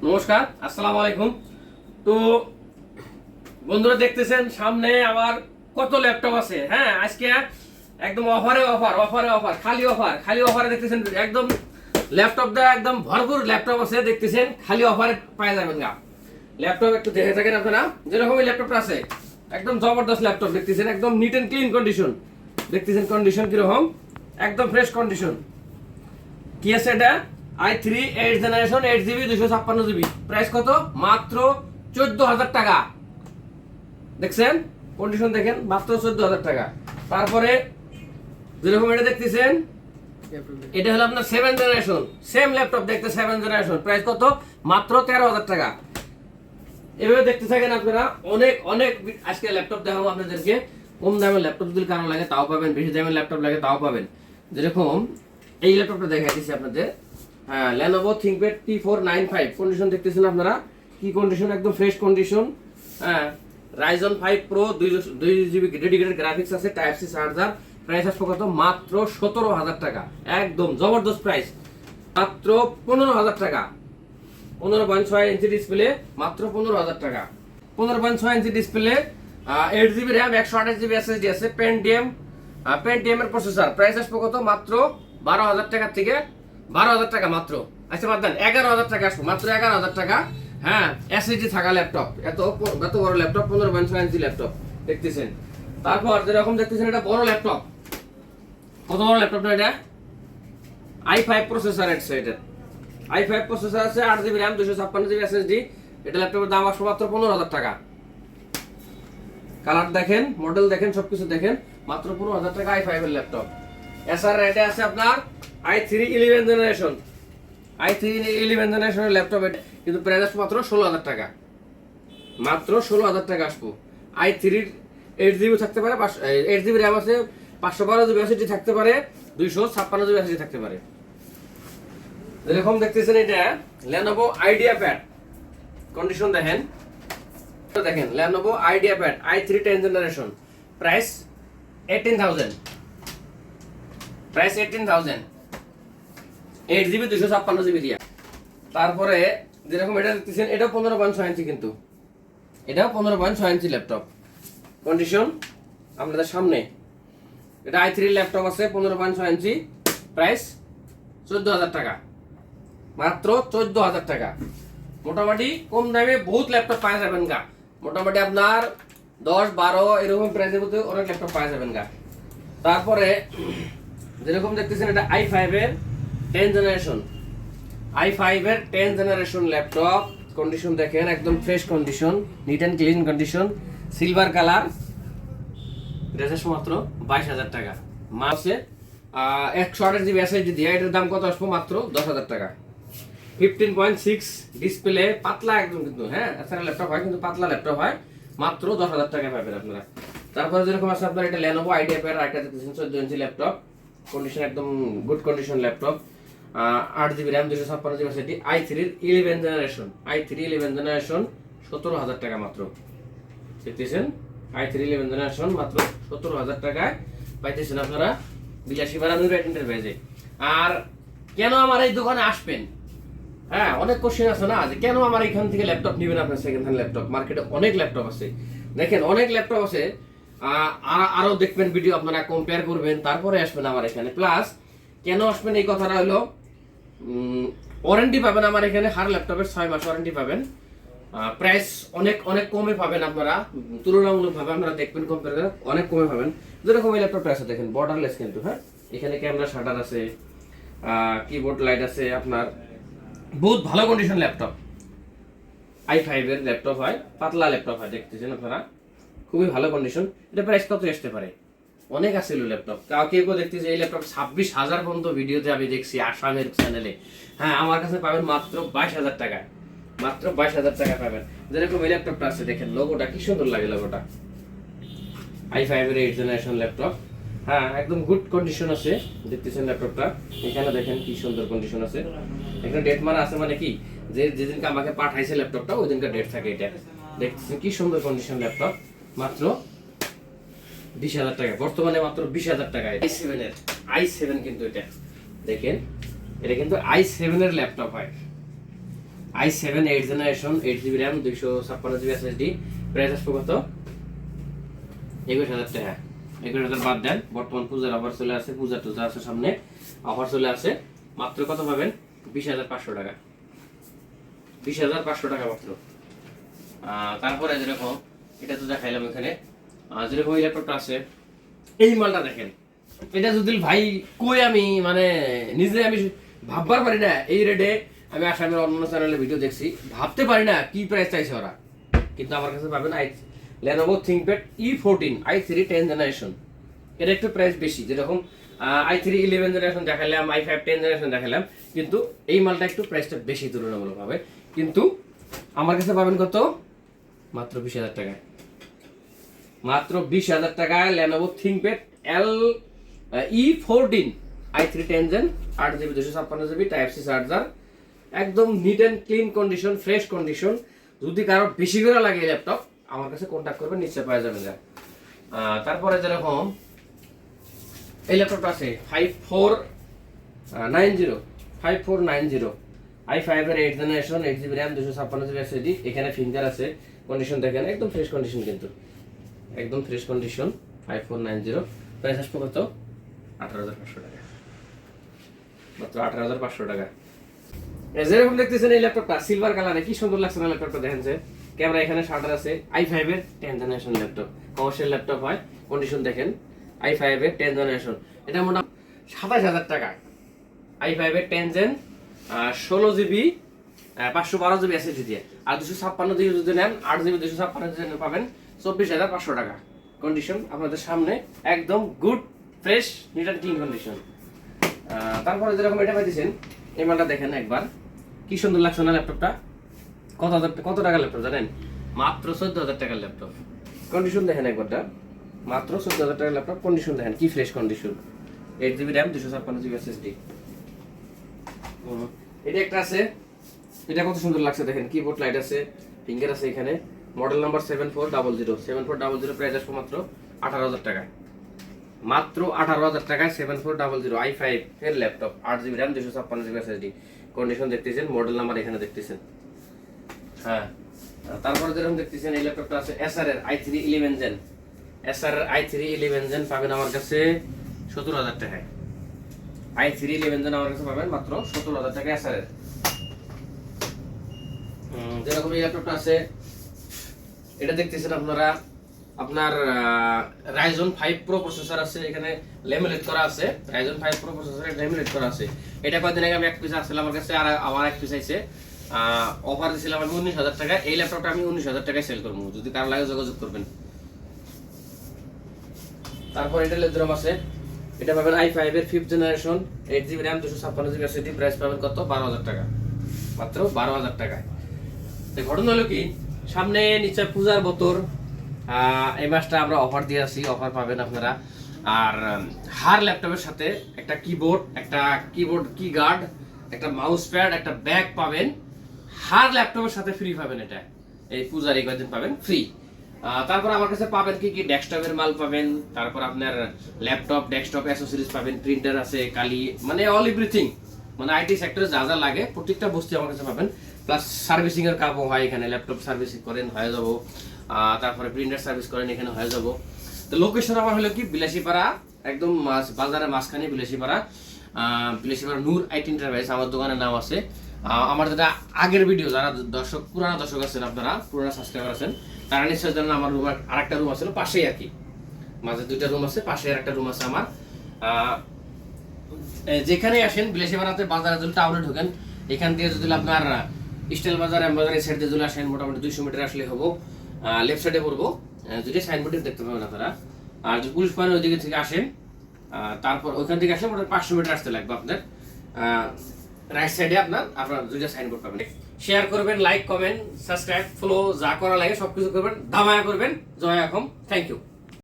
নমস্কার, আসসালামু আলাইকুম। তো বন্ধুরা দেখতেছেন সামনে আমার কত ল্যাপটপ আছে। হ্যাঁ, আজকে একদম অফারে খালি অফারে দেখতেছেন একদম ল্যাপটপ দেওয়া একদম ভরপুর ল্যাপটপ আছে দেখতেছেন, খালি অফারে পাওয়া যাবেন না। ল্যাপটপ একটু দেখে থাকেন আপনারা, যেরকম এই ল্যাপটপটা আছে একদম জবরদস্ত ল্যাপটপ দেখতেছেন, একদম নিট এন্ড ক্লিন কন্ডিশন দেখতেছেন। কন্ডিশন কিরকম? একদম ফ্রেশ কন্ডিশন। কি আছে এটা? i3 8th generation 8GB 256GB। Price কত? মাত্র 14,000 টাকা। দেখছেন কন্ডিশন দেখেন, মাত্র 14,000 টাকা। তারপরে যেরকম এটা দেখতেছেন, এটা হলো আপনার 7th জেনারেশন, সেম ল্যাপটপ দেখতে 7th জেনারেশন। প্রাইস কত? মাত্র 13,000 টাকা। এভাবে দেখতে থাকেন আপনারা। অনেক অনেক আজকে ল্যাপটপ দেখাবো আপনাদেরকে। কম দামের ল্যাপটপ যদি কারো লাগে তাও পাবেন, বেশি দামের ল্যাপটপ লাগে তাও পাবেন। যেরকম এই ল্যাপটপটা দেখাই দিচ্ছি আপনাদের। হ্যাঁ, Lenovo ThinkPad T495 কন্ডিশন দেখতেছেন আপনারা, কি কন্ডিশন, একদম ফ্রেশ কন্ডিশন। হ্যাঁ, Ryzen 5 Pro 2GB dedicated graphics আছে, টাইপ সি চার্জার। প্রাইস আসবে কত? মাত্র 17,000 টাকা। একদম জবরদস্ত প্রাইস, মাত্র 15,000 টাকা। 15.6 ইঞ্চি ডিসপ্লে, মাত্র 15,000 টাকা। 15.6 inch display, 8GB RAM, 128GB SSD আছে, পেন্টিয়াম এর প্রসেসর। প্রাইস আসবে কত? মাত্র 12,000 টাকা থেকে 12,000 টাকা মাত্র। আচ্ছা বাদ দেন, 11,000 টাকা আসবে, মাত্র 11,000 টাকা। হ্যাঁ, এসএসডি থাকা ল্যাপটপ, এত বড় ল্যাপটপ, 15.6 ইঞ্চি ল্যাপটপ দেখতেছেন। তারপর যেরকম দেখতেছেন এটা বড় ল্যাপটপ। কত বড় ল্যাপটপ না এটা? i5 প্রসেসর আছে, এটা i5 প্রসেসর আছে, 8GB র্যাম, 256GB SSD। এটা ল্যাপটপের দাম আসবে মাত্র 15,000 টাকা। কালার দেখেন, মডেল দেখেন, সবকিছু দেখেন, মাত্র 15,000 টাকা i5 এর ল্যাপটপ। এছাড়া এটা আছে আপনার i3 11th generation, i3 11th জেনারেশনের ল্যাপটপ। এটা কিন্তু প্রাইস আসবে মাত্র 16,000 টাকা। মাত্র 16,000 টাকা আসবো। i3 8GB থাকতে পারে, 8GB র্যাম আছে, 512GB SSD থাকতে পারে, 256GB SSD থাকতে পারে। যেরকম দেখতেছেন এটা Lenovo IdeaPad কন্ডিশন দেখেন, Lenovo IdeaPad i3 10th generation. Price 18,000। Price 18,000, 8GB 256GB দিয়া। তারপরে যেরকম এটা দেখতেছেন, এটাও 15.6 ইঞ্চি, কিন্তু এটাও 15.6 ইঞ্চি ল্যাপটপ। কন্ডিশন আপনাদের সামনে, এটা i3 ল্যাপটপ আছে, 15.6 ইঞ্চি। প্রাইস 14,000 টাকা, মাত্র 14,000 টাকা। মোটামুটি কম দামে বহুত ল্যাপটপ পাওয়া যাবেন গা। মোটামুটি আপনার 10-12 এরকম প্রাইসের মধ্যে অনেক ল্যাপটপ পাওয়া যাবেন গা। তারপরে যেরকম দেখতেছেন, এটা i5 এর 10th জেনারেশন, i5 এর 10th জেনারেশন ল্যাপটপ। কন্ডিশন দেখেন, একদম fresh condition, neat and clean condition, silver colour. এটা আসছে মাত্র 22,000 টাকা। মাসে 128GB SSD দিয়ে। এটার দাম কত আসবে? মাত্র 10,000 টাকা। 15.6 ডিসপ্লে, পাতলা একদম, কিন্তু হ্যাঁ এছাড়া ল্যাপটপ হয় কিন্তু পাতলা ল্যাপটপ হয়, মাত্র 10,000 টাকা পাবেন আপনারা। তারপরে যেরকম আছে আপনার এটা Lenovo IdeaPad, আর একটা দেখতেছেন 14 ইঞ্চি ল্যাপটপ। কন্ডিশন একদম good condition laptop, 8GB RAM, 256GB SSD, i3 11th generation, i3 11th generation, 17,000 টাকা মাত্র। দেখতেছেন i3 11th জেনারেশন মাত্র 17,000 টাকায় পাইতেছেন আপনারা, বিলাসী বারানুর এন্টারপ্রাইজে। আর কেন আমার এই দোকানে আসবেন? হ্যাঁ, অনেক কোশ্চেন আছে না, যে কেন আমার এখান থেকে ল্যাপটপ নেবেন আপনার সেকেন্ড হ্যান্ড ল্যাপটপ। মার্কেটে অনেক ল্যাপটপ আছে, দেখেন অনেক ল্যাপটপ আছে। আরো দেখবেন ভিডিও, আপনারা কম্পেয়ার করবেন, তারপরে আসবেন আমার এখানে। প্লাস কেন আসবেন এই কথাটা হলো, ওয়ারেন্টি পাবেন আমার এখানে, হার ল্যাপটপের 6 মাস ওয়ারেন্টি পাবেন। প্রাইস অনেক অনেক কমে পাবেন আপনারা, তুলনামূলকভাবে আপনারা দেখবেন, কম্পেয়ার করে অনেক কমে পাবেন। যেরকম এই ল্যাপটপটা আছে দেখেন, বর্ডারলেস কিন্তু। হ্যাঁ, এখানে ক্যামেরা শাটার আছে, কিবোর্ড লাইট আছে আপনার, বহুত ভালো কন্ডিশন ল্যাপটপ। i5 এর ল্যাপটপ হয়, পাতলা ল্যাপটপ হয়, দেখতেছেন আপনারা, খুবই ভালো কন্ডিশন। এটা প্রাইস কত আসতে পারে? অনেক আছে ল্যাপটপ। কেউ দেখতেছে এই ল্যাপটপ 26,000 পর্যন্ত ভিডিওতে আমি দেখছি আসামের চ্যানেলে। হ্যাঁ, আমার কাছে পাবেন মাত্র 22,000 টাকায়, মাত্র 22,000 টাকা পাবেন। যেরকম এই ল্যাপটপটা আছে দেখেন, লোগোটা কি সুন্দর লাগে, লোগোটা i5 এর 8th জেনারেশন ল্যাপটপ। হ্যাঁ, একদম গুড কন্ডিশন আছে, দেখতেছেন ল্যাপটপটা। এখানে দেখেন কি সুন্দর কন্ডিশন আছে। এখানে ডেট মারা আছে, মানে কি যে যেদিনকে আমাকে পাঠাইছে ল্যাপটপটা ওই দিনকার ডেট থাকে। এটা দেখতেছেন কি সুন্দর কন্ডিশন ল্যাপটপ, মাত্র 20,000 টাকা। বর্তমানে মাত্র 20,000 টাকায় i7 কিন্তু এটা দেখেন, এটা কিন্তু i7 এর ল্যাপটপ হয়। i7 8 generation 8GB RAM 256GB SSD price আসবে কত 21000 টাকা 21000 বাদ দেন বর্তমান পূজার অফার চলে আছে পূজা টুজা আছে সামনে অফার চলে আছে মাত্র কত পাবেন 20500 টাকা 20500 টাকা মাত্র তারপরে যেরকম এটা তো দেখাইলাম এখানে যেরকম এই ল্যাপটপটা আছে এই মালটা দেখেন এটা যদি ভাই কই আমি মানে নিজে আমি ভাববার পারি না এই রেটে আমি আসামের অন্য চ্যানেলে ভিডিও দেখছি ভাবতে পারি না কি প্রাইস চাইছে ওরা কিন্তু আমার কাছে পাবেন Lenovo ThinkPad E14 i3 10 generation এটা একটু প্রাইস বেশি যেরকম i3 11 জেনারেশন দেখালাম i5 10 জেনারেশন দেখালাম কিন্তু এই মালটা একটু প্রাইসটা বেশি তুলনামূলকভাবে কিন্তু আমার কাছে পাবেন কত মাত্র 20000 টাকায় মাত্র 20000 টাকায় Lenovo ThinkPad E14 i3 10 Gen 8GB 256GB type C charger একদম neat and clean condition fresh condition যদি কারো বেশি করে লাগে ল্যাপটপ আমার কাছে কন্টাক্ট করবেন নিশ্চয় পাওয়া যাবে যা তারপরে যেরকম এই ল্যাপটপটা আছে 5490 i5 এর 8 generation 8GB RAM 256GB SSD এখানে ফিঙ্গার আছে কন্ডিশন দেখেন একদম ফ্রেশ কন্ডিশন কিন্তু একদম ফ্রেশ কন্ডিশন 5490 প্রাইস আসবে কত 18500 টাকা মাত্র 18500 টাকা যেরকম দেখতেছেন এই ল্যাপটপটা সিলভার কালারে কি সুন্দর লাগছে না ল্যাপটপটা দেখেন যে ক্যামেরা এখানে শাটার আছে i5 এর 10 জেনারেশন ল্যাপটপ কমার্শিয়াল ল্যাপটপ হয় কন্ডিশন দেখেন i5 এর 10 জেনারেশন এটা মোটামুটি 27000 টাকা i5 এর 10 জেন 16GB 512GB SSD দিয়ে আর 256GB যদি নেন 8GB 256GB পাবেন 24500 টাকা কন্ডিশন আপনাদের সামনে একদম good fresh neat and clean condition তারপরে যেরকম এটা পাইতেছেন এই মালটা দেখেন একবার কি সুন্দর লাগছে না ল্যাপটপটা কত টাকা ল্যাপটপ জানেন মাত্র 14000 টাকার ল্যাপটপ কন্ডিশন দেখেন একবারটা মাত্র 14000 টাকার ল্যাপটপ কন্ডিশন দেখেন কি fresh condition 8GB RAM 256GB SSD এটা একটা আছে এটা কত সুন্দর লাগছে দেখেন কিবোর্ড লাইট আছে ফিঙ্গার আছে এখানে মডেল নাম্বার 7400 প্রাইস আসবে মাত্র 18000 টাকা মাত্র 18000 টাকায় 7400 i5 এর laptop 8GB RAM 256GB SSD condition দেখতেছেন মডেল নাম্বার এখানে দেখতেছেন হ্যাঁ তারপরে যেরকম দেখতেছেন এই ল্যাপটপটা আছে Acer এর i3 11 Gen Acer এর i3 11 Gen পাবেন আমার কাছে 17000 টাকায় i3 11 Gen আমার কাছে পাবেন মাত্র 17000 টাকায় Acer এর যেরকম এই ল্যাপটপটা আছে এটা দেখতেছেন আপনারা আপনার Ryzen 5 Pro প্রসেসর আছে এখানে লেমিনেট করা আছে Ryzen 5 Pro প্রসেসরে লেমিনেট করা আছে এটা কয়দিন আগে আমি এক পিস আসছিল আমার কাছে আর আমার এক পিস আইছে অফার দিছিলাম আমি 19000 টাকা এই ল্যাপটপটা আমি 19000 টাকায় সেল করব যদি কারো লাগে যোগাযোগ করবেন তারপর এটা লেদরম আছে এটা পাবেন i5 এর 5th generation 8GB RAM 256GB SSD price পাবেন কত 12000 টাকা মাত্র 12000 টাকায় তো ঘটনা হলো কি সামনে নিশ্চয় পূজার বতর এই মাসটা আমরা অফার দিয়ে আছি অফার পাবেন আপনারা আর হার ল্যাপটপের সাথে একটা কিবোর্ড কি গার্ড একটা মাউস প্যাড একটা ব্যাগ পাবেন হার ল্যাপটপের সাথে ফ্রি পাবেন এটা এই পূজার এই কয়েকদিন পাবেন ফ্রি তারপর আমার কাছে পাবেন কি ডেস্কটপের মাল পাবেন তারপর আপনার ল্যাপটপ ডেস্কটপ অ্যাক্সেসরিজ পাবেন প্রিন্টার আছে কালি মানে অল এভরিথিং মানে আইটি সেক্টরে যা যা লাগে প্রত্যেকটা বস্তু আমার কাছে পাবেন প্লাস সার্ভিসিং এর কাজও হয় এখানে ল্যাপটপ সার্ভিসিং করেন হয়ে যাব তারপরে প্রিন্টার সার্ভিস করেন এখানে হয়ে যাব তো লোকেশন আমার হলো কি বিলাসীপাড়া একদম বাজারের মাঝখানে বিলাসীপাড়া নূর আইটি এন্টারপ্রাইজ আমার দোকানের নাম আছে আমার যেটা আগের ভিডিও যারা পুরানো দর্শক আছেন আপনারা পুরানো সাবস্ক্রাইবার আছেন তারা নিশ্চয় জানেন আমার রুম আরেকটা রুম আছে পাশেই আর কি মাঝে দুইটা রুম আছে পাশে আরেকটা রুম আছে আমার যেখানে আসেন বিলাসীপাড়াতে বাজারে যদি টাউনে ঢোকেন এখান থেকে যদি আপনার স্টাইল বাজার এমবাজারের সাইড দিয়ে চলে আসেন মোটামুটি 200 মিটার আসলে হবো লেফট সাইডে পড়বো যদি সাইনবোর্ডে দেখতে পাবেন আপনারা আর যদি পুলিশ পয়েন্ট ওইদিকে থেকে আসেন তারপর ওইখান থেকে আসলে মোটামুটি 500 মিটার আসতে লাগবে আপনার রাইট সাইডে আপনার দুইটা সাইনবোর্ড পাবেন শেয়ার করবেন লাইক কমেন্ট সাবস্ক্রাইব ফলো যা করা লাগে সবকিছু করবেন দামায়া করবেন জয় এখন থ্যাংক ইউ